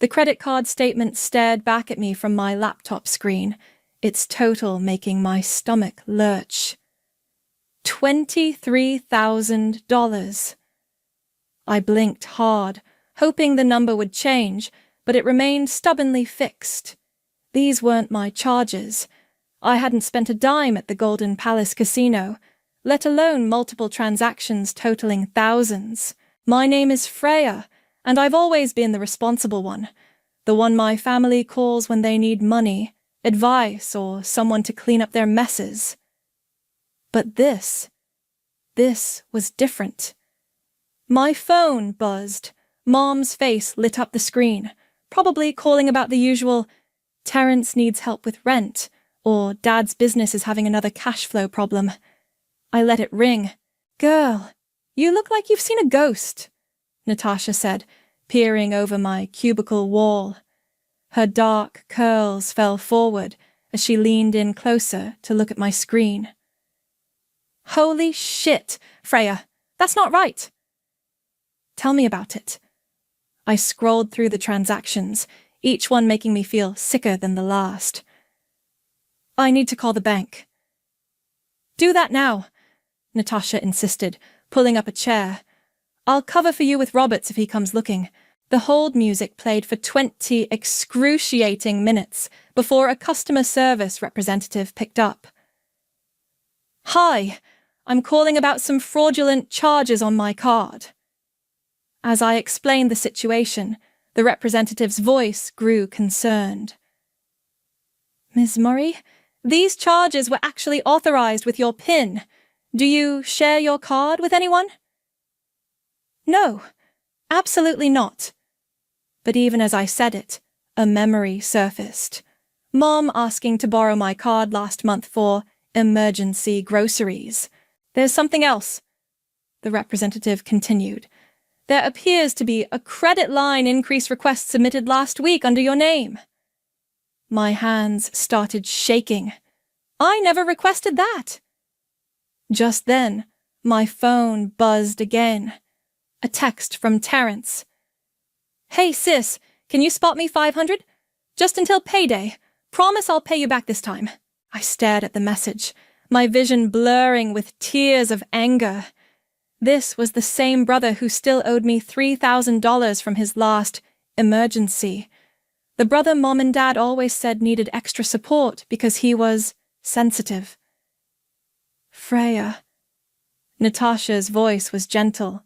The credit card statement stared back at me from my laptop screen, its total making my stomach lurch. $23,000. I blinked hard, hoping the number would change, but it remained stubbornly fixed. These weren't my charges. I hadn't spent a dime at the Golden Palace Casino, let alone multiple transactions totaling thousands. My name is Freya, and I've always been the responsible one, the one my family calls when they need money, advice, or someone to clean up their messes. But this was different. My phone buzzed. Mom's face lit up the screen, probably calling about the usual, Terrence needs help with rent, or Dad's business is having another cash flow problem. I let it ring. Girl, you look like you've seen a ghost, Natasha said, peering over my cubicle wall. Her dark curls fell forward as she leaned in closer to look at my screen. Holy shit, Freya, that's not right. Tell me about it. I scrolled through the transactions, each one making me feel sicker than the last. I need to call the bank. Do that now, Natasha insisted, pulling up a chair. I'll cover for you with Roberts if he comes looking. The hold music played for 20 excruciating minutes before a customer service representative picked up. Hi, I'm calling about some fraudulent charges on my card. As I explained the situation, the representative's voice grew concerned. Ms. Murray, these charges were actually authorized with your PIN. Do you share your card with anyone? No, absolutely not. But even as I said it, a memory surfaced. Mom asking to borrow my card last month for emergency groceries. There's something else, the representative continued. There appears to be a credit line increase request submitted last week under your name. My hands started shaking. I never requested that. Just then, my phone buzzed again. A text from Terrence. Hey sis, can you spot me $500? Just until payday. Promise I'll pay you back this time. I stared at the message, my vision blurring with tears of anger. This was the same brother who still owed me $3,000 from his last emergency. The brother Mom and Dad always said needed extra support because he was sensitive. Freya. Natasha's voice was gentle.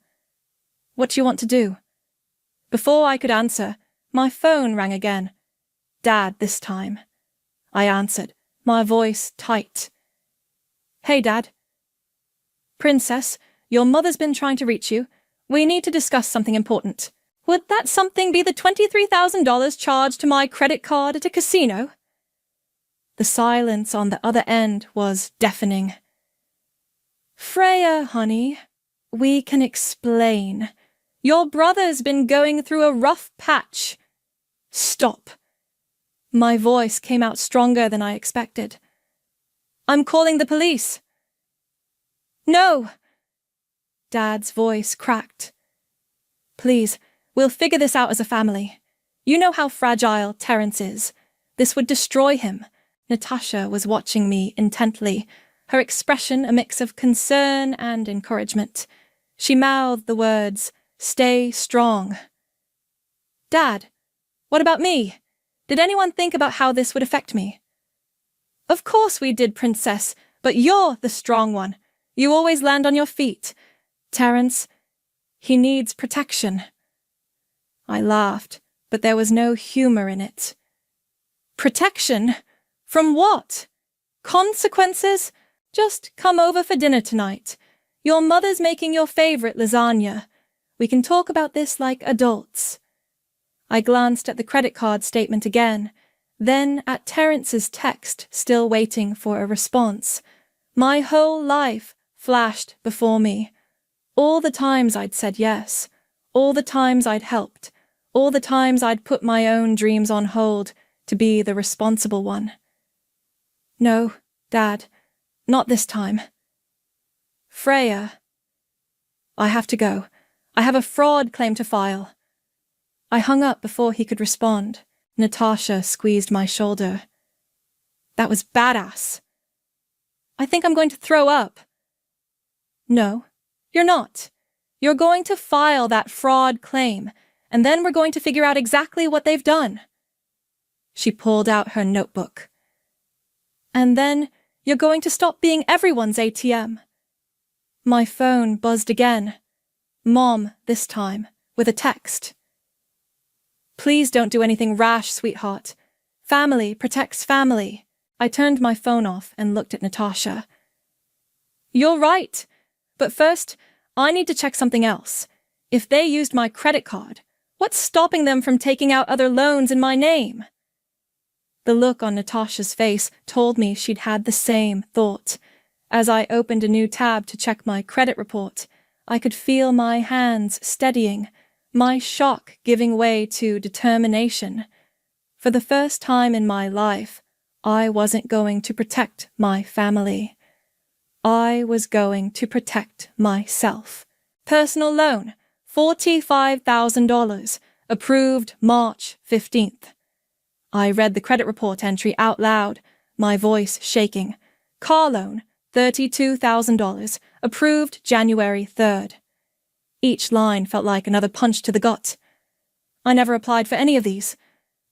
What do you want to do? Before I could answer, my phone rang again. Dad this time. I answered, my voice tight. Hey, Dad. Princess, your mother's been trying to reach you. We need to discuss something important. Would that something be the $23,000 charged to my credit card at a casino? The silence on the other end was deafening. Freya, honey, we can explain. Your brother's been going through a rough patch. Stop. My voice came out stronger than I expected. I'm calling the police. No. Dad's voice cracked. Please, we'll figure this out as a family. You know how fragile Terrence is. This would destroy him. Natasha was watching me intently, her expression a mix of concern and encouragement. She mouthed the words, "Stay strong." Dad, what about me? Did anyone think about how this would affect me? Of course we did, Princess, but you're the strong one. You always land on your feet. Terrence, he needs protection. I laughed, but there was no humor in it. Protection? From what? Consequences? Just come over for dinner tonight. Your mother's making your favorite lasagna. We can talk about this like adults. I glanced at the credit card statement again, then at Terrence's text, still waiting for a response. My whole life flashed before me. All the times I'd said yes, all the times I'd helped, all the times I'd put my own dreams on hold to be the responsible one. No, Dad, not this time. Freya. I have to go. I have a fraud claim to file. I hung up before he could respond. Natasha squeezed my shoulder. That was badass. I think I'm going to throw up. No, you're not. You're going to file that fraud claim, and then we're going to figure out exactly what they've done. She pulled out her notebook. And then you're going to stop being everyone's ATM. My phone buzzed again. Mom, this time, with a text. Please don't do anything rash, sweetheart. Family protects family. I turned my phone off and looked at Natasha. You're right. But first, I need to check something else. If they used my credit card, what's stopping them from taking out other loans in my name? The look on Natasha's face told me she'd had the same thought. As I opened a new tab to check my credit report, I could feel my hands steadying, my shock giving way to determination. For the first time in my life, I wasn't going to protect my family. I was going to protect myself. Personal loan, $45,000, approved March 15th. I read the credit report entry out loud, my voice shaking. Car loan, $32,000, approved January 3rd. Each line felt like another punch to the gut. I never applied for any of these.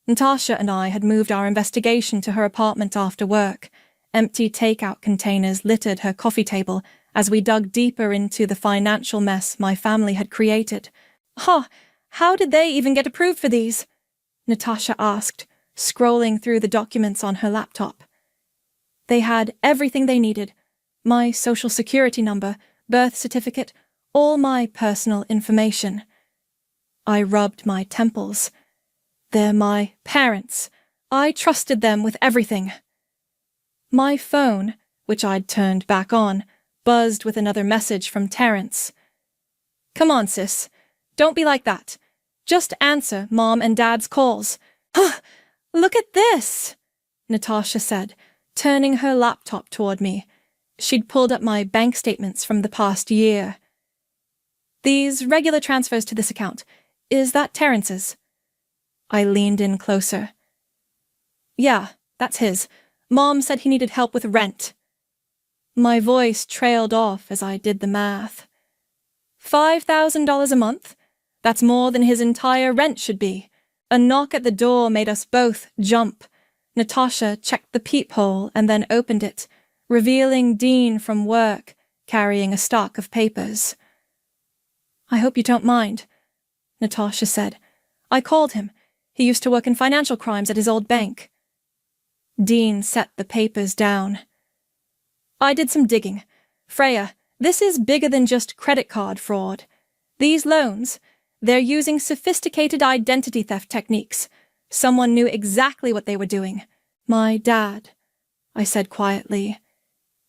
Natasha and I had moved our investigation to her apartment after work. Empty takeout containers littered her coffee table as we dug deeper into the financial mess my family had created. How did they even get approved for these? Natasha asked, scrolling through the documents on her laptop. They had everything they needed. My social security number, birth certificate, all my personal information. I rubbed my temples. They're my parents. I trusted them with everything. My phone, which I'd turned back on, buzzed with another message from Terrence. Come on, sis. Don't be like that. Just answer Mom and Dad's calls. Look at this, Natasha said, turning her laptop toward me. She'd pulled up my bank statements from the past year. These regular transfers to this account. Is that Terrence's? I leaned in closer. Yeah, that's his. Mom said he needed help with rent. My voice trailed off as I did the math. $5,000 a month? That's more than his entire rent should be. A knock at the door made us both jump. Natasha checked the peephole and then opened it, revealing Dean from work, carrying a stock of papers. I hope you don't mind, Natasha said. I called him. He used to work in financial crimes at his old bank. Dean set the papers down. I did some digging. Freya, this is bigger than just credit card fraud. These loans, they're using sophisticated identity theft techniques. Someone knew exactly what they were doing. My dad, I said quietly.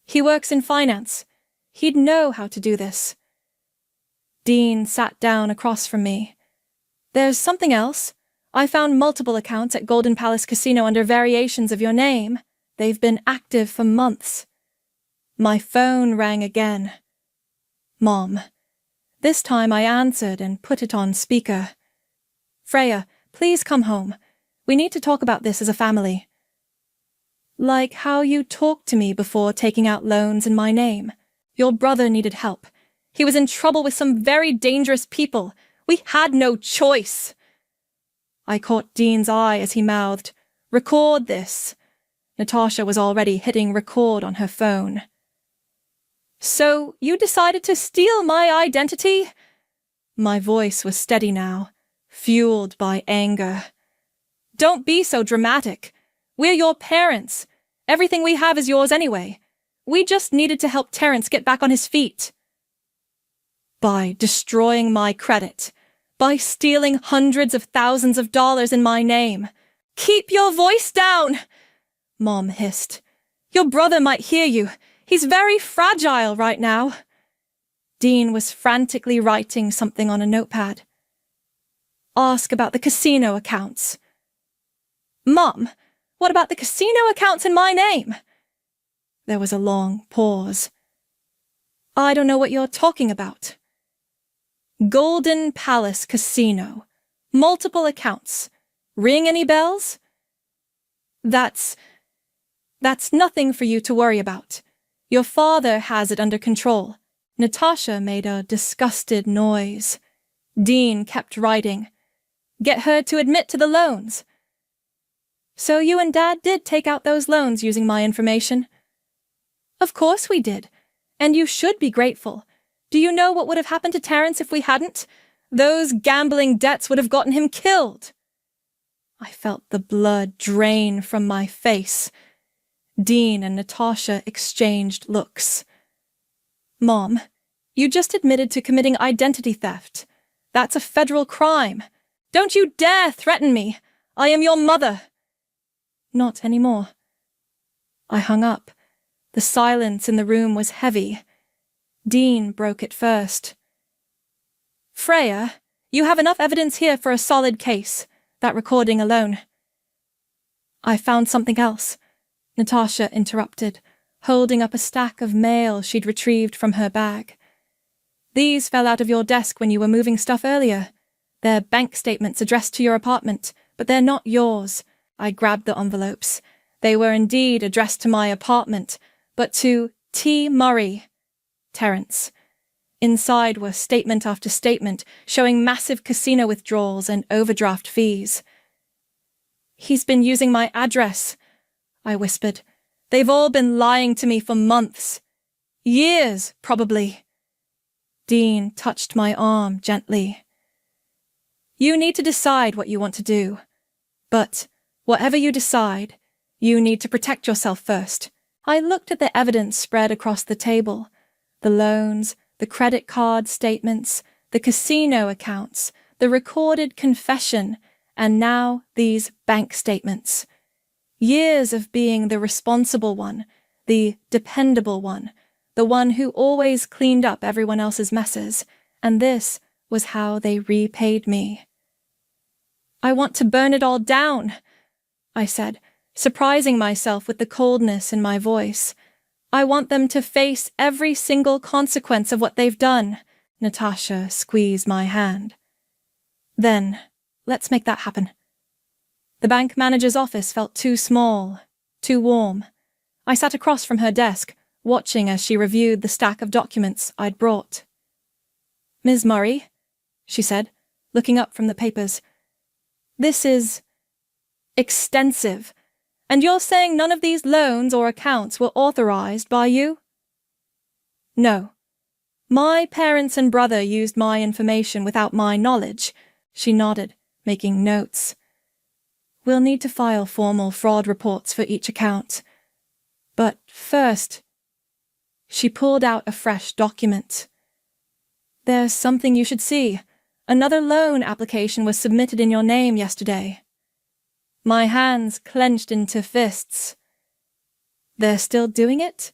He works in finance. He'd know how to do this. Dean sat down across from me. There's something else. I found multiple accounts at Golden Palace Casino under variations of your name. They've been active for months. My phone rang again. Mom. This time I answered and put it on speaker. Freya, please come home. We need to talk about this as a family. Like how you talked to me before taking out loans in my name. Your brother needed help. He was in trouble with some very dangerous people. We had no choice. I caught Dean's eye as he mouthed, "Record this." Natasha was already hitting record on her phone. So, you decided to steal my identity? My voice was steady now, fueled by anger. Don't be so dramatic. We're your parents. Everything we have is yours anyway. We just needed to help Terrence get back on his feet. By destroying my credit. By stealing hundreds of thousands of dollars in my name. Keep your voice down, Mom hissed. Your brother might hear you. He's very fragile right now. Dean was frantically writing something on a notepad. Ask about the casino accounts. Mom, what about the casino accounts in my name? There was a long pause. I don't know what you're talking about. Golden Palace Casino. Multiple accounts. Ring any bells? That's nothing for you to worry about. Your father has it under control. Natasha made a disgusted noise. Dean kept writing. Get her to admit to the loans. So you and Dad did take out those loans using my information? Of course we did. And you should be grateful. Do you know what would have happened to Terence if we hadn't? Those gambling debts would have gotten him killed. I felt the blood drain from my face. Dean and Natasha exchanged looks. Mom, you just admitted to committing identity theft. That's a federal crime. Don't you dare threaten me. I am your mother. Not anymore. I hung up. The silence in the room was heavy. Dean broke it first. Freya, you have enough evidence here for a solid case, that recording alone. I found something else, Natasha interrupted, holding up a stack of mail she'd retrieved from her bag. These fell out of your desk when you were moving stuff earlier. They're bank statements addressed to your apartment, but they're not yours. I grabbed the envelopes. They were indeed addressed to my apartment, but to T. Murray, Terence. Inside were statement after statement showing massive casino withdrawals and overdraft fees. He's been using my address, I whispered. They've all been lying to me for months. Years, probably. Dean touched my arm gently. You need to decide what you want to do. But whatever you decide, you need to protect yourself first. I looked at the evidence spread across the table. The loans, the credit card statements, the casino accounts, the recorded confession, and now these bank statements. Years of being the responsible one, the dependable one, the one who always cleaned up everyone else's messes, and this was how they repaid me. I want to burn it all down, I said, surprising myself with the coldness in my voice. I want them to face every single consequence of what they've done. Natasha squeezed my hand. Then, let's make that happen. The bank manager's office felt too small, too warm. I sat across from her desk, watching as she reviewed the stack of documents I'd brought. Ms. Murray, she said, looking up from the papers, this is extensive. And you're saying none of these loans or accounts were authorized by you? No. My parents and brother used my information without my knowledge. She nodded, making notes. We'll need to file formal fraud reports for each account. But first, she pulled out a fresh document. There's something you should see. Another loan application was submitted in your name yesterday. My hands clenched into fists. They're still doing it?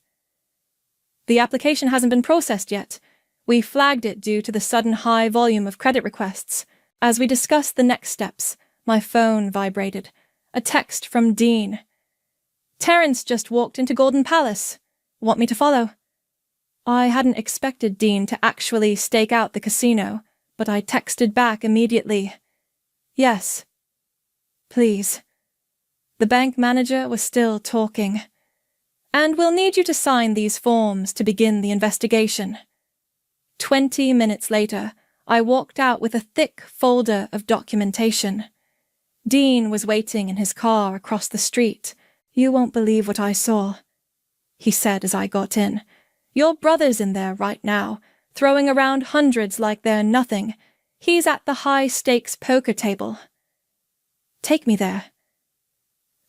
The application hasn't been processed yet. We flagged it due to the sudden high volume of credit requests. As we discussed the next steps, my phone vibrated. A text from Dean. Terence just walked into Golden Palace. Want me to follow? I hadn't expected Dean to actually stake out the casino, but I texted back immediately. Yes. Please. The bank manager was still talking. And we'll need you to sign these forms to begin the investigation. 20 minutes later, I walked out with a thick folder of documentation. Dean was waiting in his car across the street. You won't believe what I saw, he said as I got in. Your brother's in there right now, throwing around hundreds like they're nothing. He's at the high-stakes poker table. Take me there.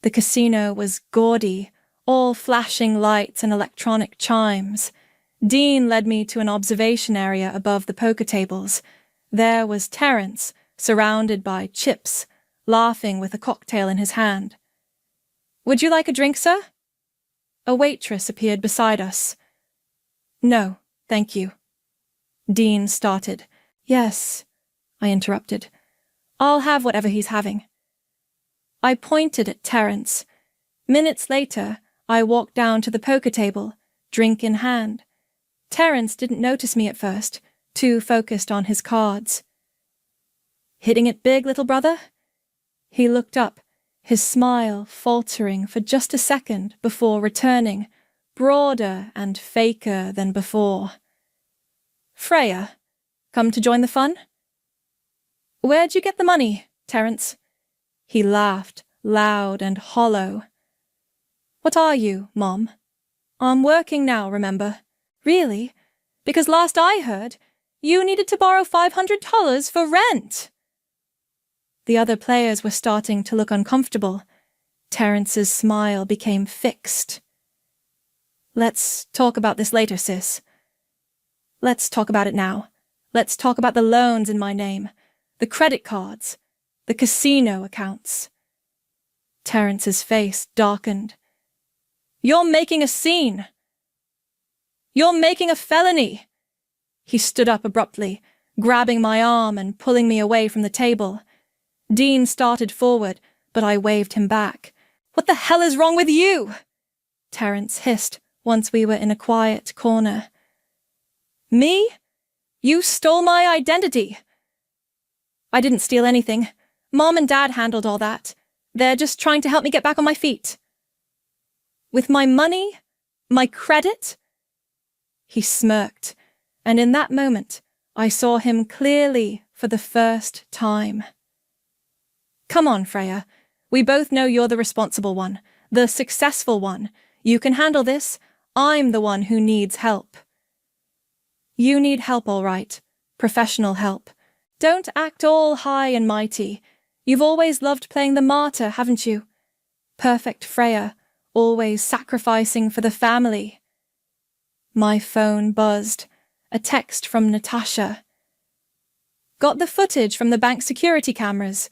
The casino was gaudy, all flashing lights and electronic chimes. Dean led me to an observation area above the poker tables. There was Terence, surrounded by chips, laughing with a cocktail in his hand. Would you like a drink, sir? A waitress appeared beside us. No, thank you. Dean started. Yes, I interrupted. I'll have whatever he's having. I pointed at Terence. Minutes later, I walked down to the poker table, drink in hand. Terence didn't notice me at first, too focused on his cards. Hitting it big, little brother? He looked up, his smile faltering for just a second before returning, broader and faker than before. Freya, come to join the fun? Where'd you get the money, Terence? He laughed, loud and hollow. What are you, Mom? I'm working now, remember? Really? Because last I heard, you needed to borrow $500 for rent. The other players were starting to look uncomfortable. Terence's smile became fixed. Let's talk about this later, sis. Let's talk about it now. Let's talk about the loans in my name, the credit cards, the casino accounts. Terence's face darkened. You're making a scene. You're making a felony. He stood up abruptly, grabbing my arm and pulling me away from the table. Dean started forward, but I waved him back. What the hell is wrong with you? Terence hissed once we were in a quiet corner. Me? You stole my identity. I didn't steal anything. Mom and Dad handled all that. They're just trying to help me get back on my feet. With my money? My credit? He smirked, and in that moment, I saw him clearly for the first time. Come on, Freya. We both know you're the responsible one, the successful one. You can handle this. I'm the one who needs help. You need help, all right. Professional help. Don't act all high and mighty. You've always loved playing the martyr, haven't you? Perfect Freya, always sacrificing for the family. My phone buzzed. A text from Natasha. Got the footage from the bank security cameras.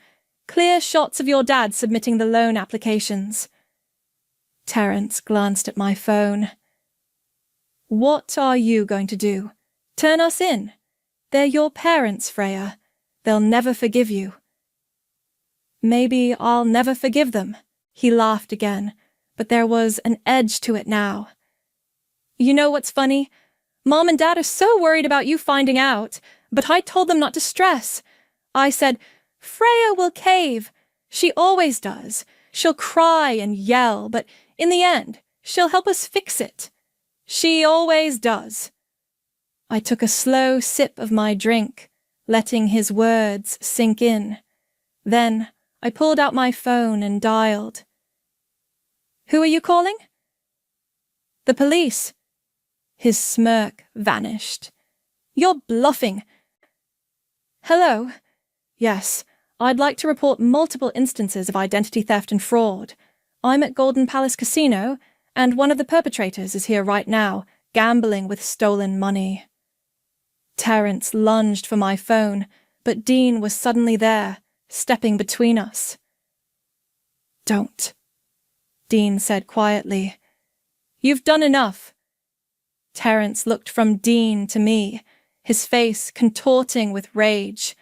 Clear shots of your dad submitting the loan applications. Terence glanced at my phone. What are you going to do? Turn us in? They're your parents, Freya. They'll never forgive you. Maybe I'll never forgive them. He laughed again, but there was an edge to it now. You know what's funny? Mom and Dad are so worried about you finding out, but I told them not to stress. I said, Freya will cave. She always does. She'll cry and yell, but in the end, she'll help us fix it. She always does. I took a slow sip of my drink, letting his words sink in. Then I pulled out my phone and dialed. Who are you calling? The police. His smirk vanished. You're bluffing. Hello? Yes, I'd like to report multiple instances of identity theft and fraud. I'm at Golden Palace Casino, and one of the perpetrators is here right now, gambling with stolen money. Terence lunged for my phone, but Dean was suddenly there, stepping between us. Don't, Dean said quietly. You've done enough. Terence looked from Dean to me, his face contorting with rage.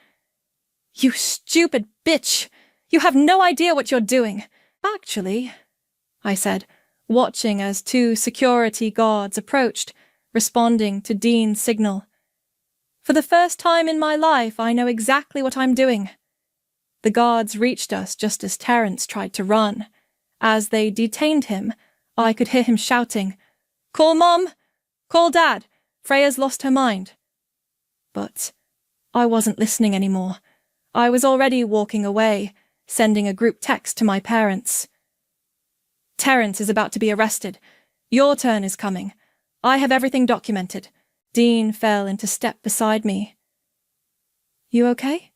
You stupid bitch! You have no idea what you're doing. Actually, I said, watching as 2 security guards approached, responding to Dean's signal. For the first time in my life, I know exactly what I'm doing. The guards reached us just as Terence tried to run. As they detained him, I could hear him shouting, Call Mom! Call Dad! Freya's lost her mind. But I wasn't listening anymore. I was already walking away, sending a group text to my parents. Terence is about to be arrested. Your turn is coming. I have everything documented. Dean fell into step beside me. You okay?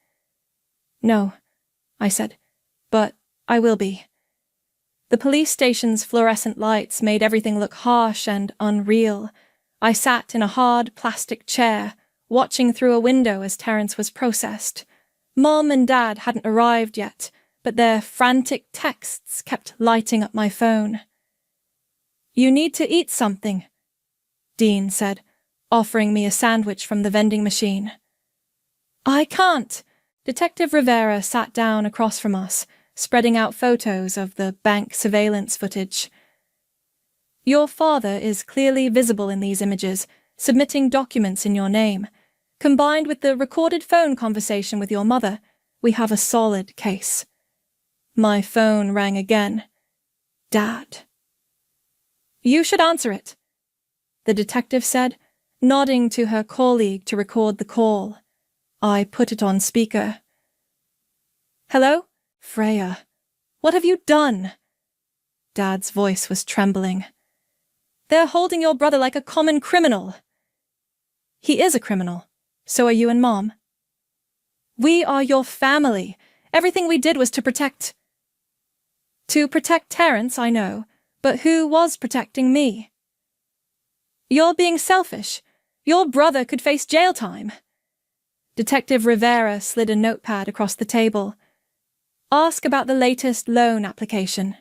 No, I said, but I will be. The police station's fluorescent lights made everything look harsh and unreal. I sat in a hard plastic chair, watching through a window as Terence was processed. Mom and Dad hadn't arrived yet, but their frantic texts kept lighting up my phone. You need to eat something, Dean said, offering me a sandwich from the vending machine. I can't. Detective Rivera sat down across from us, spreading out photos of the bank surveillance footage. Your father is clearly visible in these images, submitting documents in your name. Combined with the recorded phone conversation with your mother, We have a solid case. My phone rang again. Dad. You should answer it, the detective said, nodding to her colleague to record the call. I put it on speaker. Hello? Freya. What have you done? Dad's voice was trembling. They're holding your brother like a common criminal. He is a criminal. So are you and Mom. We are your family. Everything we did was to protect... To protect Terence, I know, but who was protecting me? You're being selfish. Your brother could face jail time. Detective Rivera slid a notepad across the table. Ask about the latest loan application.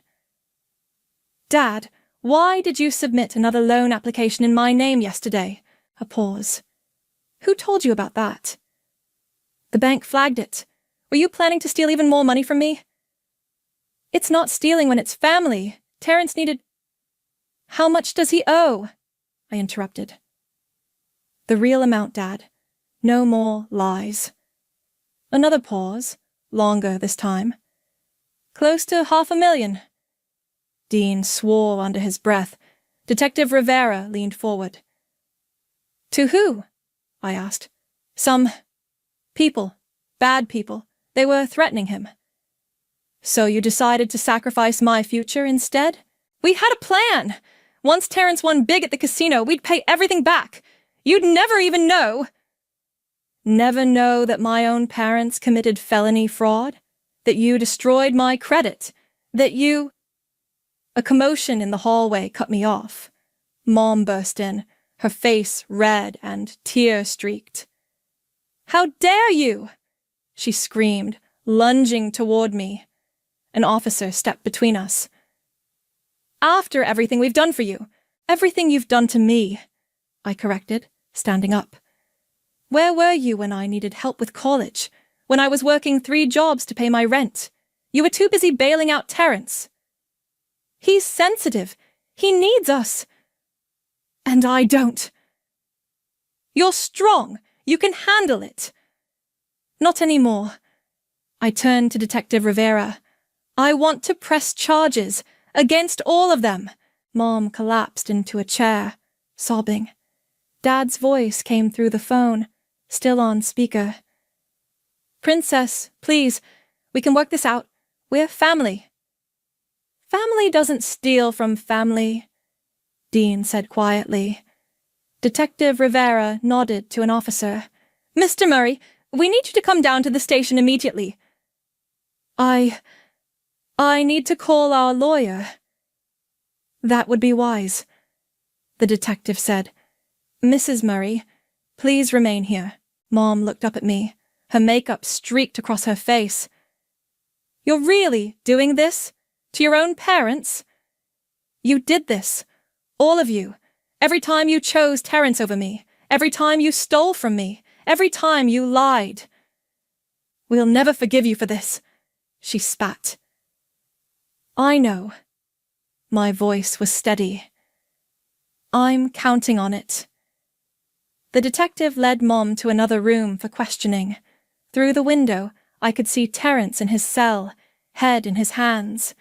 Dad, why did you submit another loan application in my name yesterday? A pause. Who told you about that? The bank flagged it. Were you planning to steal even more money from me? It's not stealing when it's family. Terence needed... How much does he owe? I interrupted. The real amount, Dad. No more lies. Another pause, longer this time. Close to $500,000. Dean swore under his breath. Detective Rivera leaned forward. To who? I asked. Some people. Bad people. They were threatening him. So you decided to sacrifice my future instead? We had a plan! Once Terence won big at the casino, we'd pay everything back. You'd never even know. Never know that my own parents committed felony fraud? That you destroyed my credit? That you... A commotion in the hallway cut me off. Mom burst in, her face red and tear-streaked. How dare you! She screamed, lunging toward me. An officer stepped between us. After everything we've done for you. Everything you've done to me, I corrected, standing up. Where were you when I needed help with college? When I was working 3 jobs to pay my rent? You were too busy bailing out Terence. He's sensitive. He needs us. And I don't. You're strong. You can handle it. Not anymore. I turned to Detective Rivera. I want to press charges against all of them. Mom collapsed into a chair, sobbing. Dad's voice came through the phone, still on speaker. Princess, please, we can work this out. We're family. Family doesn't steal from family, Dean said quietly. Detective Rivera nodded to an officer. Mr. Murray, we need you to come down to the station immediately. I need to call our lawyer. That would be wise, the detective said. Mrs. Murray, please remain here. Mom looked up at me, her makeup streaked across her face. You're really doing this? To your own parents? You did this. All of you. Every time you chose Terence over me. Every time you stole from me. Every time you lied. We'll never forgive you for this, she spat. I know. My voice was steady. I'm counting on it. The detective led Mom to another room for questioning. Through the window, I could see Terence in his cell, head in his hands.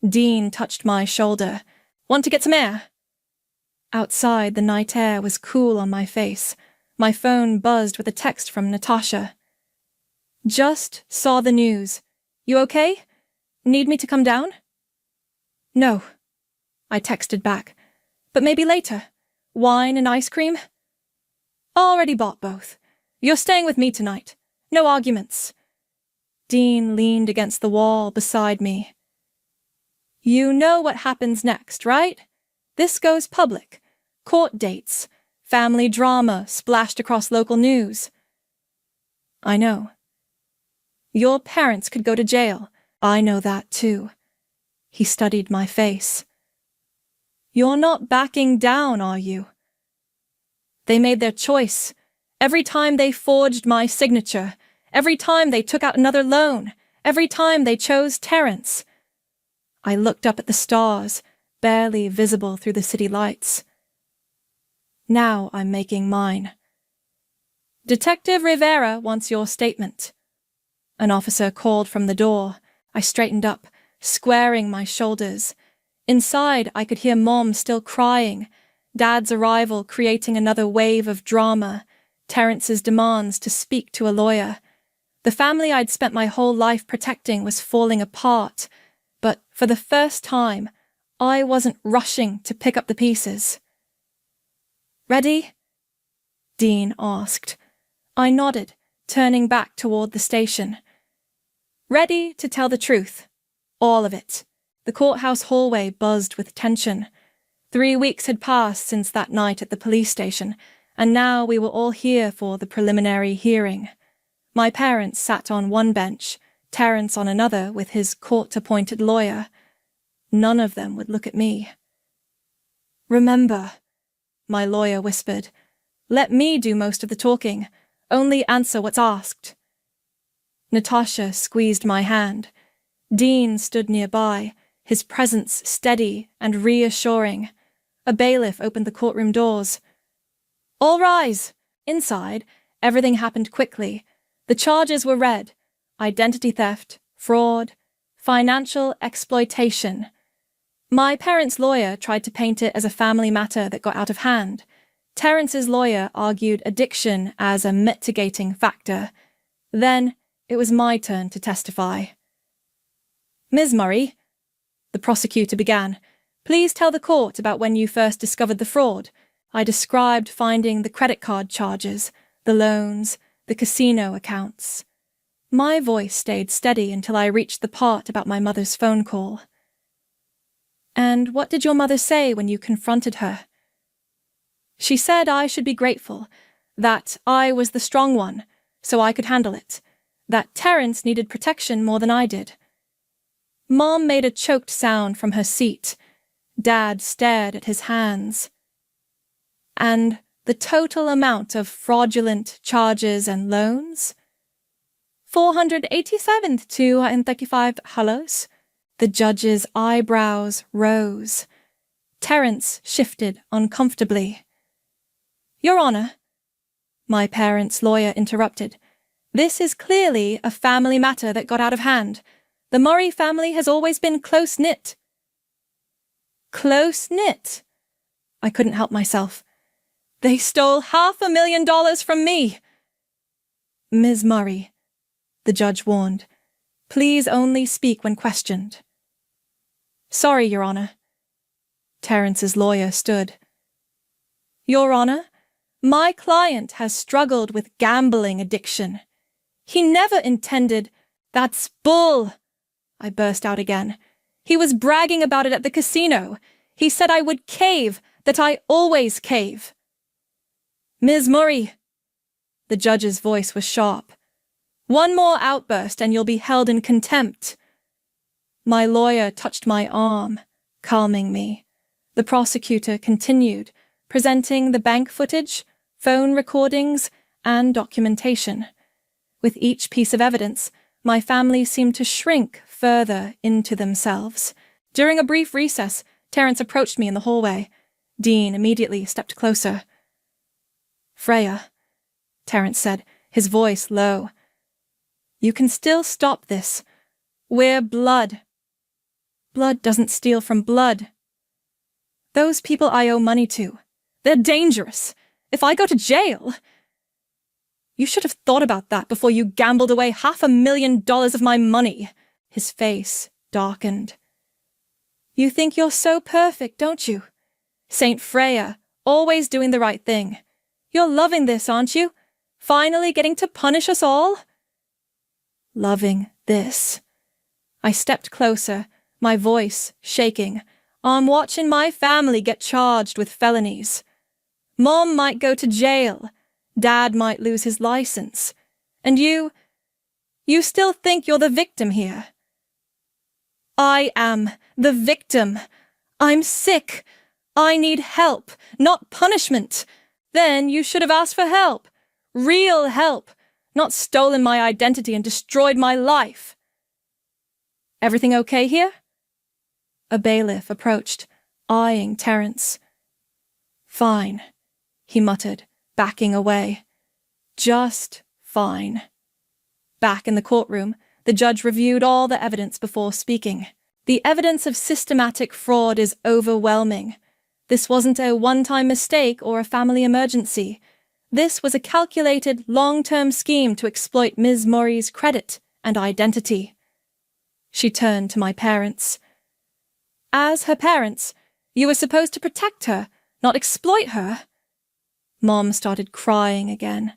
Dean touched my shoulder. Want to get some air? Outside, the night air was cool on my face. My phone buzzed with a text from Natasha. Just saw the news. You okay? Need me to come down? No, I texted back. But maybe later. Wine and ice cream? Already bought both. You're staying with me tonight. No arguments. Dean leaned against the wall beside me. You know what happens next, right? This goes public. Court dates. Family drama splashed across local news. I know. Your parents could go to jail. I know that too. He studied my face. You're not backing down, are you? They made their choice. Every time they forged my signature. Every time they took out another loan. Every time they chose Terence. I looked up at the stars, barely visible through the city lights. Now I'm making mine. Detective Rivera wants your statement. An officer called from the door. I straightened up, squaring my shoulders. Inside, I could hear Mom still crying, Dad's arrival creating another wave of drama, Terrence's demands to speak to a lawyer. The family I'd spent my whole life protecting was falling apart, but for the first time, I wasn't rushing to pick up the pieces. "Ready?" Dean asked. I nodded, turning back toward the station. Ready to tell the truth. All of it. The courthouse hallway buzzed with tension. 3 weeks had passed since that night at the police station, and now we were all here for the preliminary hearing. My parents sat on one bench, Terrence on another with his court-appointed lawyer. None of them would look at me. "Remember," my lawyer whispered, "let me do most of the talking. Only answer what's asked." Natasha squeezed my hand. Dean stood nearby, his presence steady and reassuring. A bailiff opened the courtroom doors. "All rise!" Inside, everything happened quickly. The charges were read: identity theft, fraud, financial exploitation. My parents' lawyer tried to paint it as a family matter that got out of hand. Terrence's lawyer argued addiction as a mitigating factor. Then it was my turn to testify. "Ms. Murray," the prosecutor began, "please tell the court about when you first discovered the fraud." I described finding the credit card charges, the loans, the casino accounts. My voice stayed steady until I reached the part about my mother's phone call. "And what did your mother say when you confronted her?" "She said I should be grateful, that I was the strong one, so I could handle it, that Terrence needed protection more than I did." Mom made a choked sound from her seat. Dad stared at his hands. "And the total amount of fraudulent charges and loans?" $487,235. The judge's eyebrows rose. Terrence shifted uncomfortably. "Your Honor," my parents' lawyer interrupted, "this is clearly a family matter that got out of hand. The Murray family has always been close-knit." "Close-knit?" I couldn't help myself. "They stole $500,000 from me." "Ms. Murray," the judge warned, "please only speak when questioned." "Sorry, Your Honor." Terrence's lawyer stood. "Your Honor, my client has struggled with gambling addiction. He never intended—" "That's bull!" I burst out again. "He was bragging about it at the casino. He said I would cave, that I always cave." "Ms. Murray," the judge's voice was sharp, "one more outburst and you'll be held in contempt." My lawyer touched my arm, calming me. The prosecutor continued, presenting the bank footage, phone recordings, and documentation. With each piece of evidence, my family seemed to shrink further into themselves. During a brief recess, Terrence approached me in the hallway. Dean immediately stepped closer. "Freya," Terrence said, his voice low, "you can still stop this. We're blood. Blood doesn't steal from blood. Those people I owe money to, they're dangerous. If I go to jail—" "You should have thought about that before you gambled away $500,000 of my money." His face darkened. "You think you're so perfect, don't you? Saint Freya, always doing the right thing. You're loving this, aren't you? Finally getting to punish us all?" Loving this. I stepped closer, my voice shaking. "I'm watching my family get charged with felonies. Mom might go to jail. Dad might lose his license. And you still think you're the victim here." "I am the victim. I'm sick. I need help, not punishment. Then you should have asked for help. Real help, not stolen my identity and destroyed my life." "Everything okay here?" A bailiff approached, eyeing Terrence. "Fine," he muttered, backing away. "Just fine." Back in the courtroom, the judge reviewed all the evidence before speaking. The evidence of systematic fraud is overwhelming. This wasn't a one-time mistake or a family emergency. This was a calculated, long-term scheme to exploit Ms. Murray's credit and identity. She turned to my parents. As her parents, you were supposed to protect her, not exploit her. Mom started crying again.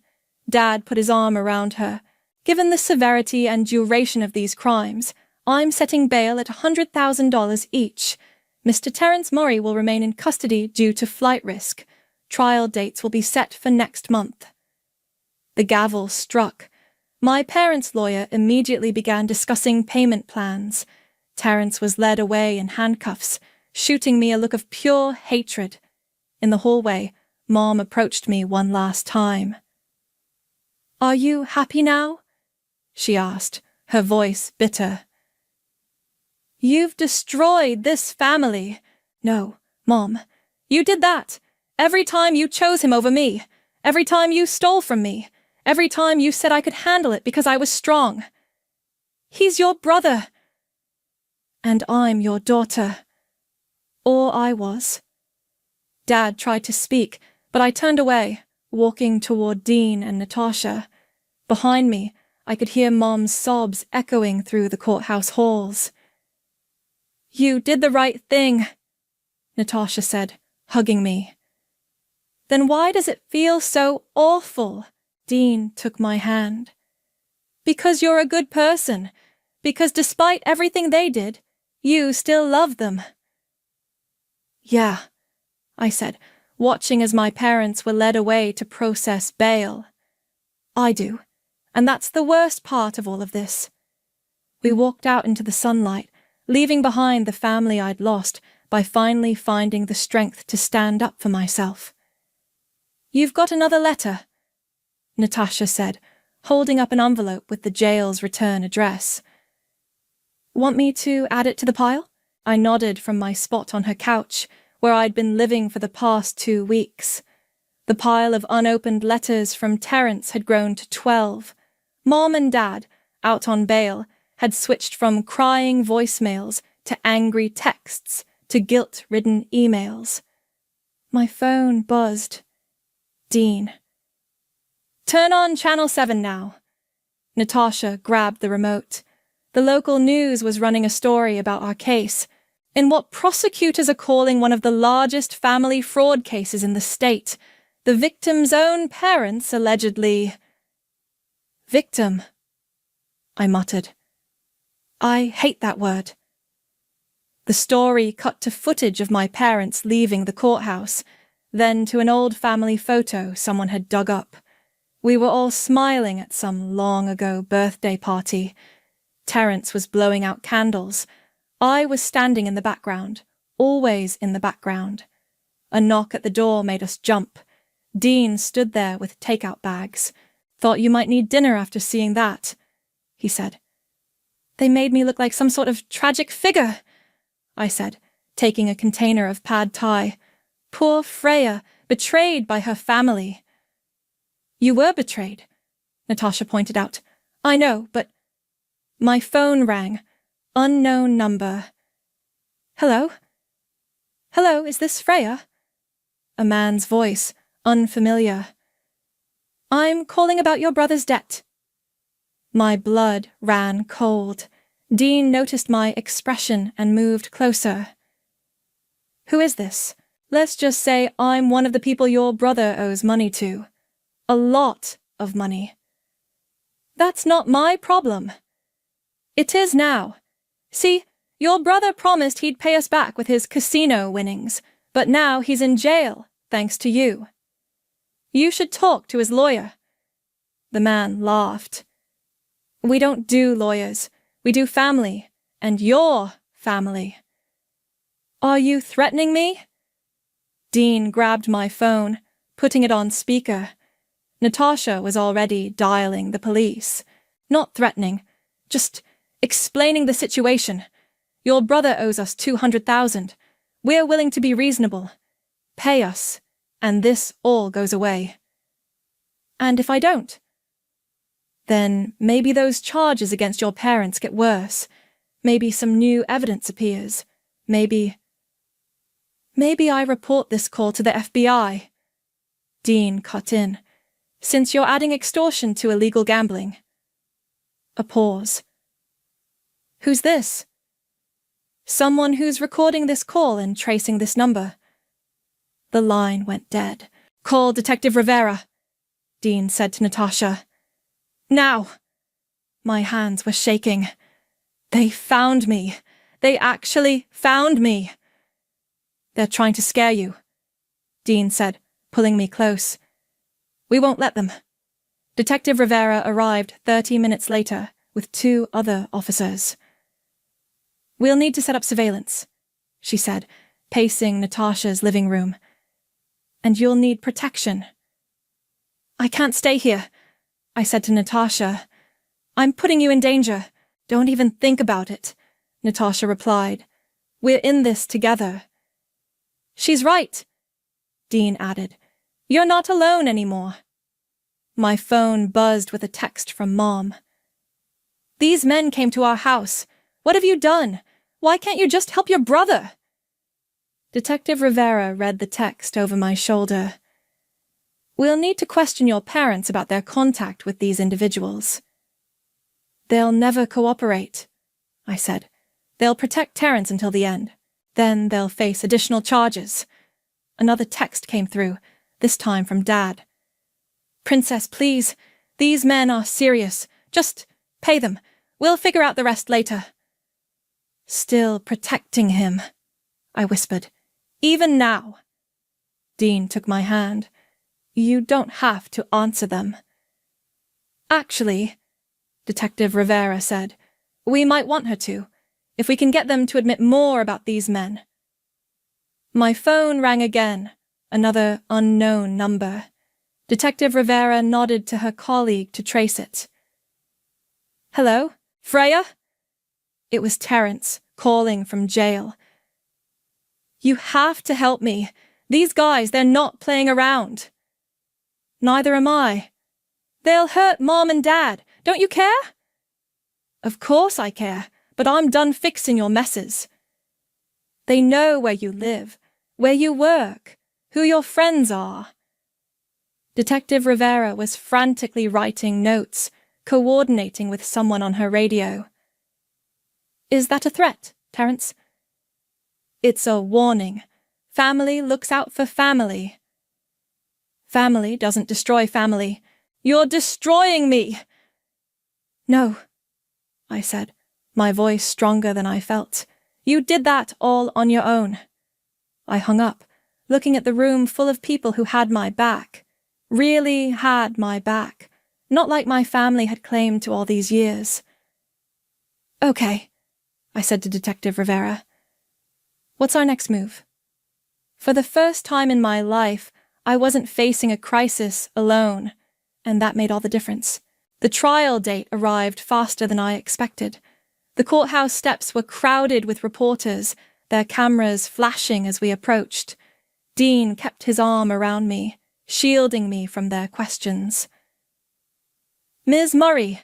Dad put his arm around her. Given the severity and duration of these crimes, I'm setting bail at $100,000 each. Mr. Terence Murray will remain in custody due to flight risk. Trial dates will be set for next month. The gavel struck. My parents' lawyer immediately began discussing payment plans. Terence was led away in handcuffs, shooting me a look of pure hatred. In the hallway, Mom approached me one last time. "Are you happy now?" she asked, her voice bitter. "You've destroyed this family." "No, Mom, you did that. Every time you chose him over me. Every time you stole from me. Every time you said I could handle it because I was strong. He's your brother. And I'm your daughter. Or I was." Dad tried to speak, but I turned away, walking toward Dean and Natasha. Behind me, I could hear Mom's sobs echoing through the courthouse halls. "You did the right thing," Natasha said, hugging me. "Then why does it feel so awful?" Dean took my hand. "Because you're a good person. Because despite everything they did, you still love them." "Yeah," I said, watching as my parents were led away to process bail. "I do, and that's the worst part of all of this." We walked out into the sunlight, leaving behind the family I'd lost by finally finding the strength to stand up for myself. "You've got another letter," Natasha said, holding up an envelope with the jail's return address. "Want me to add it to the pile?" I nodded from my spot on her couch, where I'd been living for the past 2 weeks. The pile of unopened letters from Terence had grown to 12. Mom and Dad, out on bail, had switched from crying voicemails to angry texts to guilt-ridden emails. My phone buzzed. Dean. "Turn on Channel 7 now." Natasha grabbed the remote. The local news was running a story about our case, in what prosecutors are calling one of the largest family fraud cases in the state. The victim's own parents allegedly... "Victim," I muttered. I hate that word. The story cut to footage of my parents leaving the courthouse, then to an old family photo someone had dug up. We were all smiling at some long-ago birthday party. Terence was blowing out candles. I was standing in the background, always in the background. A knock at the door made us jump. Dean stood there with takeout bags. "Thought you might need dinner after seeing that," he said. "They made me look like some sort of tragic figure," I said, taking a container of pad thai. "Poor Freya, betrayed by her family." "You were betrayed," Natasha pointed out. "I know, but..." My phone rang. Unknown number. "Hello? Hello, is this Freya?" A man's voice, unfamiliar. "I'm calling about your brother's debt." My blood ran cold. Dean noticed my expression and moved closer. "Who is this? Let's just say I'm one of the people your brother owes money to. A lot of money." "That's not my problem." "It is now. See, your brother promised he'd pay us back with his casino winnings, but now he's in jail, thanks to you. You should talk to his lawyer." The man laughed. "We don't do lawyers. We do family, and your family." "Are you threatening me?" Dean grabbed my phone, putting it on speaker. Natasha was already dialing the police. "Not threatening, just explaining the situation. Your brother owes us $200,000. We're willing to be reasonable. Pay us, and this all goes away." "And if I don't?" Then maybe those charges against your parents get worse. Maybe some new evidence appears. Maybe I report this call to the FBI. Dean cut in. Since you're adding extortion to illegal gambling. A pause. Who's this? Someone who's recording this call and tracing this number. The line went dead. Call Detective Rivera, Dean said to Natasha. Now! My hands were shaking. They found me. They actually found me. They're trying to scare you, Dean said, pulling me close. We won't let them. Detective Rivera arrived 30 minutes later with 2 other officers. We'll need to set up surveillance, she said, pacing Natasha's living room. And you'll need protection. I can't stay here, I said to Natasha. I'm putting you in danger. Don't even think about it, Natasha replied. We're in this together. She's right, Dean added. You're not alone anymore. My phone buzzed with a text from Mom. These men came to our house. What have you done? Why can't you just help your brother? Detective Rivera read the text over my shoulder. We'll need to question your parents about their contact with these individuals. They'll never cooperate, I said. They'll protect Terrence until the end. Then they'll face additional charges. Another text came through, this time from Dad. Princess, please. These men are serious. Just pay them. We'll figure out the rest later. Still protecting him, I whispered. Even now. Dean took my hand. You don't have to answer them. Actually, Detective Rivera said, we might want her to, if we can get them to admit more about these men. My phone rang again, another unknown number. Detective Rivera nodded to her colleague to trace it. Hello, Freya? It was Terrence, calling from jail. You have to help me. These guys, they're not playing around. Neither am I. They'll hurt Mom and Dad. Don't you care? Of course I care, but I'm done fixing your messes. They know where you live, where you work, who your friends are. Detective Rivera was frantically writing notes, coordinating with someone on her radio. Is that a threat, Terrence? It's a warning. Family looks out for family. Family doesn't destroy family. You're destroying me! No, I said, my voice stronger than I felt. You did that all on your own. I hung up, looking at the room full of people who had my back. Really had my back. Not like my family had claimed to all these years. Okay, I said to Detective Rivera. What's our next move? For the first time in my life, I wasn't facing a crisis alone, and that made all the difference. The trial date arrived faster than I expected. The courthouse steps were crowded with reporters, their cameras flashing as we approached. Dean kept his arm around me, shielding me from their questions. Ms. Murray,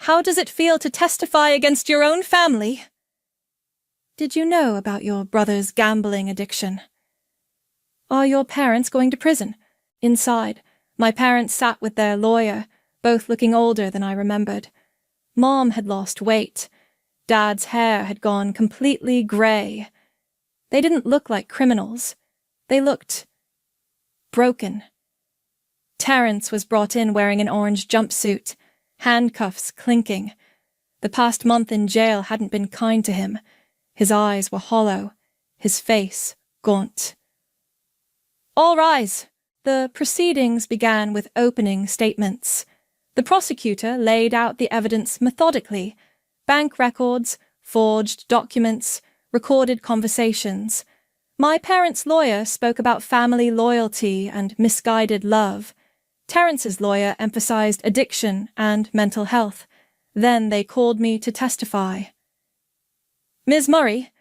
how does it feel to testify against your own family? Did you know about your brother's gambling addiction? Are your parents going to prison? Inside, my parents sat with their lawyer, both looking older than I remembered. Mom had lost weight. Dad's hair had gone completely grey. They didn't look like criminals. They looked broken. Terrence was brought in wearing an orange jumpsuit, handcuffs clinking. The past month in jail hadn't been kind to him. His eyes were hollow, his face gaunt. All rise. The proceedings began with opening statements. The prosecutor laid out the evidence methodically: bank records, forged documents, recorded conversations. My parents' lawyer spoke about family loyalty and misguided love. Terrence's lawyer emphasized addiction and mental health. Then they called me to testify. Ms. Murray,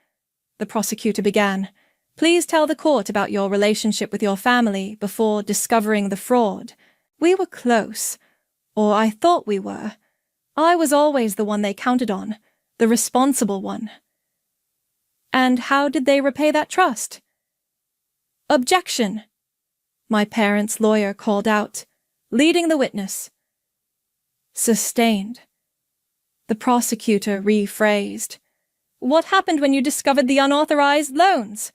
the prosecutor began, please tell the court about your relationship with your family before discovering the fraud. We were close. Or I thought we were. I was always the one they counted on, the responsible one. And how did they repay that trust? Objection! My parents' lawyer called out, leading the witness. Sustained. The prosecutor rephrased. What happened when you discovered the unauthorized loans?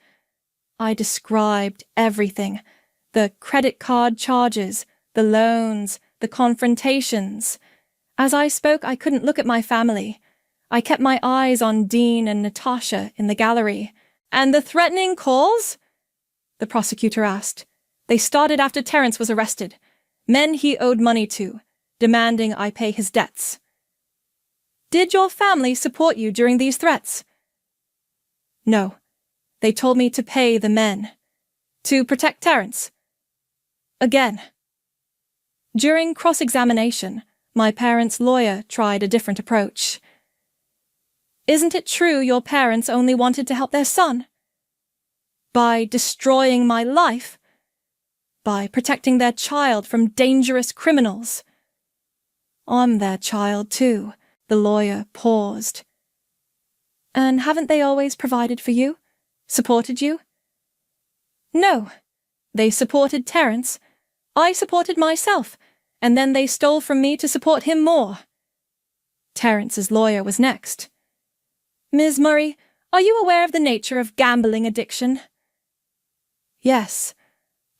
I described everything. The credit card charges, the loans, the confrontations. As I spoke, I couldn't look at my family. I kept my eyes on Dean and Natasha in the gallery. And the threatening calls? The prosecutor asked. They started after Terence was arrested. Men he owed money to, demanding I pay his debts. Did your family support you during these threats? No. They told me to pay the men. To protect Terence. Again. During cross-examination, my parents' lawyer tried a different approach. Isn't it true your parents only wanted to help their son? By destroying my life? By protecting their child from dangerous criminals? I'm their child too. The lawyer paused. And haven't they always provided for you? Supported you? No. They supported Terence. I supported myself, and then they stole from me to support him more. Terence's lawyer was next. Ms. Murray, are you aware of the nature of gambling addiction? Yes.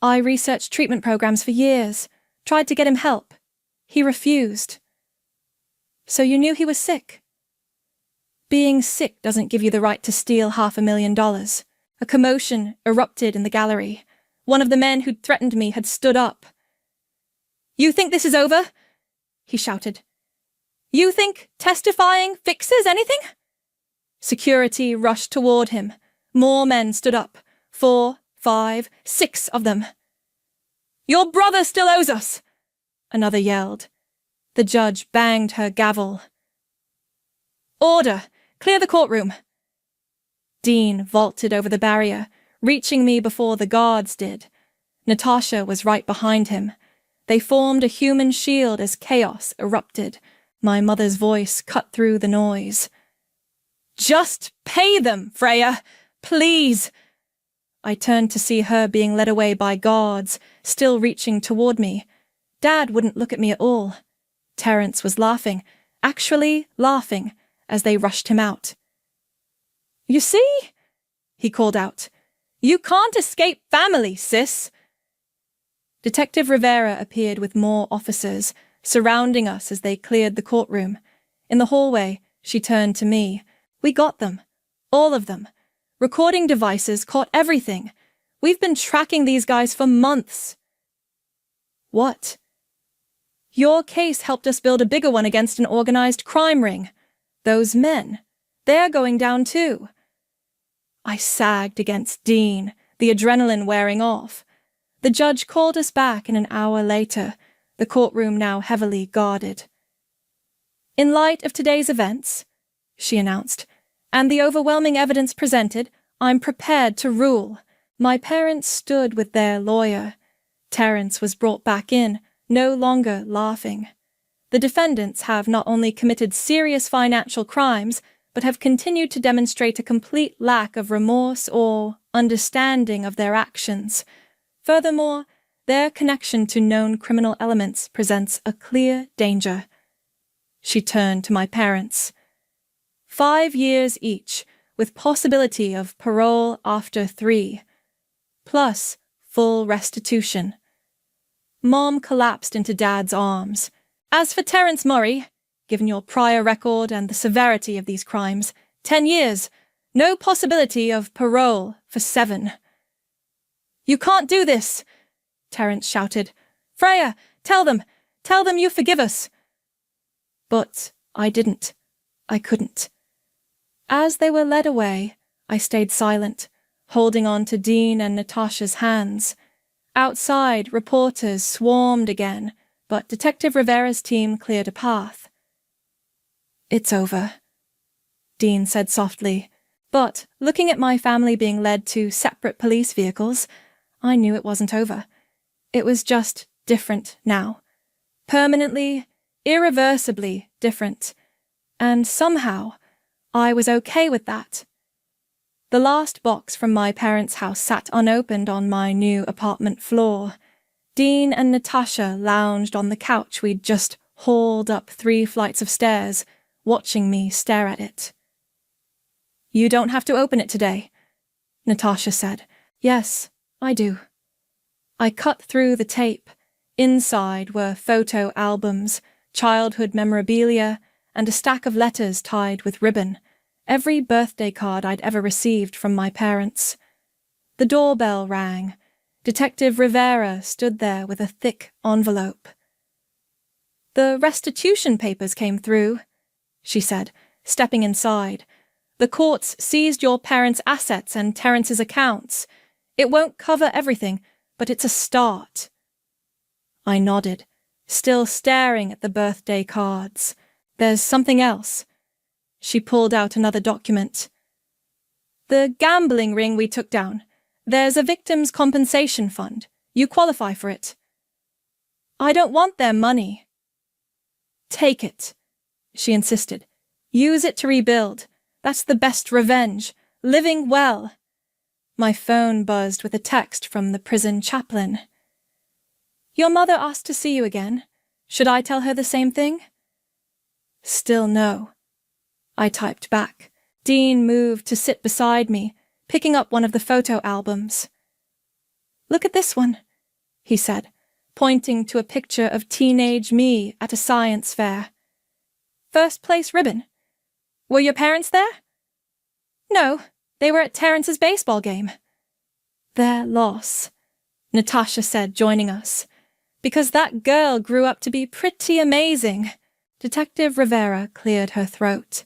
I researched treatment programs for years, tried to get him help. He refused. So you knew he was sick? Being sick doesn't give you the right to steal $500,000. A commotion erupted in the gallery. One of the men who'd threatened me had stood up. You think this is over? He shouted. You think testifying fixes anything? Security rushed toward him. More men stood up. 4, 5, 6 of them. Your brother still owes us! Another yelled. The judge banged her gavel. Order! Clear the courtroom! Dean vaulted over the barrier, reaching me before the guards did. Natasha was right behind him. They formed a human shield as chaos erupted. My mother's voice cut through the noise. Just pay them, Freya! Please! I turned to see her being led away by guards, still reaching toward me. Dad wouldn't look at me at all. Terence was laughing, actually laughing, as they rushed him out. You see? He called out. You can't escape family, sis. Detective Rivera appeared with more officers, surrounding us as they cleared the courtroom. In the hallway, she turned to me. We got them. All of them. Recording devices caught everything. We've been tracking these guys for months. What? Your case helped us build a bigger one against an organized crime ring. Those men. They're going down too. I sagged against Dean, the adrenaline wearing off. The judge called us back an hour later, the courtroom now heavily guarded. In light of today's events, she announced, and the overwhelming evidence presented, I'm prepared to rule. My parents stood with their lawyer. Terence was brought back in, no longer laughing. The defendants have not only committed serious financial crimes, but have continued to demonstrate a complete lack of remorse or understanding of their actions. Furthermore, their connection to known criminal elements presents a clear danger. She turned to my parents. 5 years each, with possibility of parole after 3, plus full restitution. Mom collapsed into Dad's arms. As for Terence Murray, given your prior record and the severity of these crimes, 10 years, no possibility of parole for 7. You can't do this, Terence shouted. Freya, tell them you forgive us. But I didn't. I couldn't. As they were led away, I stayed silent, holding on to Dean and Natasha's hands. Outside, reporters swarmed again, but Detective Rivera's team cleared a path. It's over, Dean said softly, but looking at my family being led to separate police vehicles, I knew it wasn't over. It was just different now. Permanently, irreversibly different. And somehow, I was okay with that. The last box from my parents' house sat unopened on my new apartment floor. Dean and Natasha lounged on the couch we'd just hauled up 3 flights of stairs, watching me stare at it. "You don't have to open it today," Natasha said. "Yes, I do." I cut through the tape. Inside were photo albums, childhood memorabilia, and a stack of letters tied with ribbon, every birthday card I'd ever received from my parents. The doorbell rang. Detective Rivera stood there with a thick envelope. "The restitution papers came through," she said, stepping inside. "The courts seized your parents' assets and Terrence's accounts. It won't cover everything, but it's a start." I nodded, still staring at the birthday cards. "There's something else." She pulled out another document. "The gambling ring we took down. There's a victims' compensation fund. You qualify for it." "I don't want their money." "Take it," she insisted. "Use it to rebuild. That's the best revenge. Living well." My phone buzzed with a text from the prison chaplain. "Your mother asked to see you again. Should I tell her the same thing?" "Still no." I typed back. Dean moved to sit beside me, picking up one of the photo albums. "Look at this one," he said, pointing to a picture of teenage me at a science fair. "First place ribbon. Were your parents there?" "No, they were at Terrence's baseball game." "Their loss," Natasha said, joining us. "Because that girl grew up to be pretty amazing." Detective Rivera cleared her throat.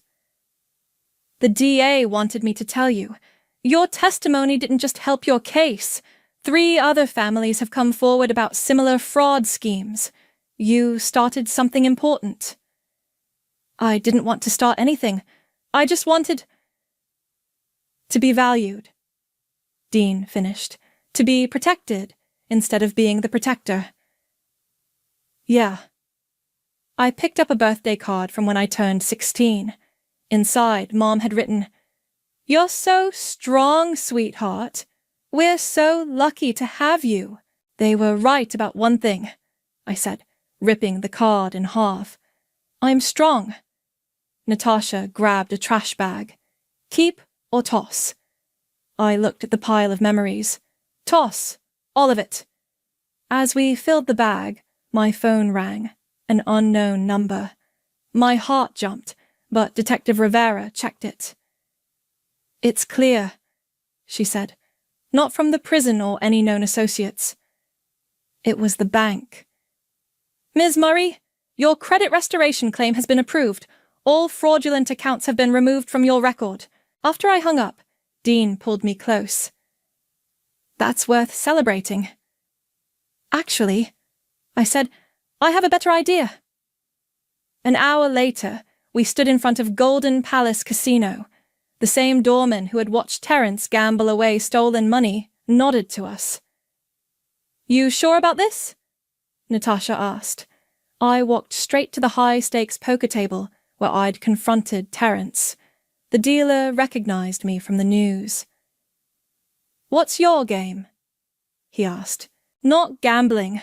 "The DA wanted me to tell you. Your testimony didn't just help your case. 3 other families have come forward about similar fraud schemes. You started something important." "I didn't want to start anything. I just wanted to be valued," Dean finished. "To be protected instead of being the protector." "Yeah." I picked up a birthday card from when I turned 16. Inside, Mom had written, "You're so strong, sweetheart. We're so lucky to have you." "They were right about one thing," I said, ripping the card in half. "I'm strong." Natasha grabbed a trash bag. "Keep or toss?" I looked at the pile of memories. "Toss. All of it." As we filled the bag, my phone rang. An unknown number. My heart jumped, but Detective Rivera checked it. "It's clear," she said. "Not from the prison or any known associates." It was the bank. "Ms. Murray, your credit restoration claim has been approved. All fraudulent accounts have been removed from your record." After I hung up, Dean pulled me close. "That's worth celebrating." "Actually," I said, "I have a better idea." An hour later, we stood in front of Golden Palace Casino. The same doorman who had watched Terrence gamble away stolen money nodded to us. "You sure about this?" Natasha asked. I walked straight to the high-stakes poker table where I'd confronted Terrence. The dealer recognized me from the news. "What's your game?" he asked. "Not gambling,"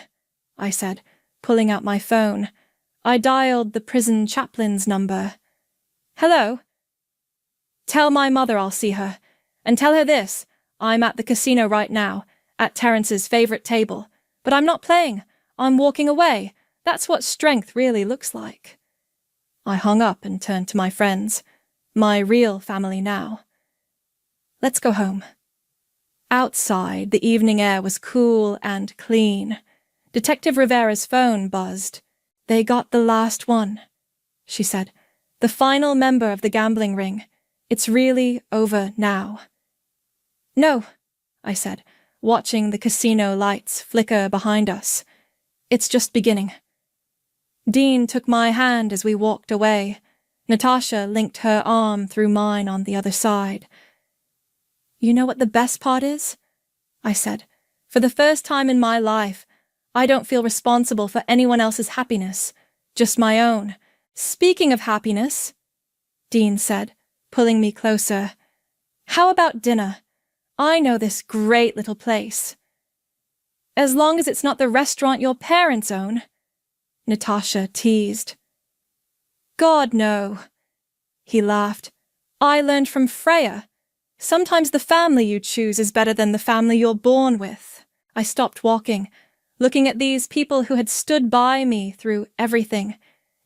I said, pulling out my phone. I dialed the prison chaplain's number. "Hello?" "Tell my mother I'll see her. And tell her this, I'm at the casino right now, at Terrence's favorite table. But I'm not playing. I'm walking away. That's what strength really looks like." I hung up and turned to my friends. My real family now. "Let's go home." Outside, the evening air was cool and clean. Detective Rivera's phone buzzed. "They got the last one," she said. "The final member of the gambling ring. It's really over now." "No," I said, watching the casino lights flicker behind us. "It's just beginning." Dean took my hand as we walked away. Natasha linked her arm through mine on the other side. "You know what the best part is?" I said. "For the first time in my life, I don't feel responsible for anyone else's happiness, just my own. Speaking of happiness, Dean said, pulling me closer, how about dinner? I know this great little place. As long as it's not the restaurant your parents own, Natasha teased. God, no. He laughed. I learned from Freya. Sometimes the family you choose is better than the family you're born with. I stopped walking, looking at these people who had stood by me through everything.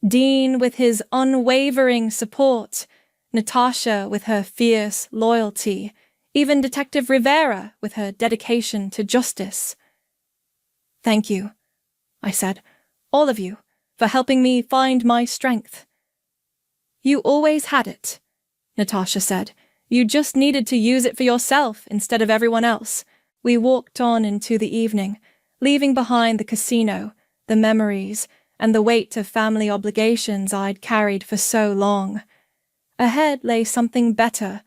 Dean with his unwavering support, Natasha with her fierce loyalty, even Detective Rivera with her dedication to justice. Thank you, I said, all of you, for helping me find my strength. You always had it, Natasha said. You just needed to use it for yourself instead of everyone else. We walked on into the evening, leaving behind the casino, the memories, and the weight of family obligations I'd carried for so long. Ahead lay something better,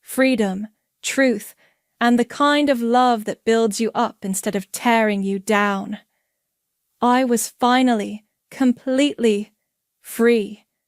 freedom, truth, and the kind of love that builds you up instead of tearing you down. I was finally, completely free.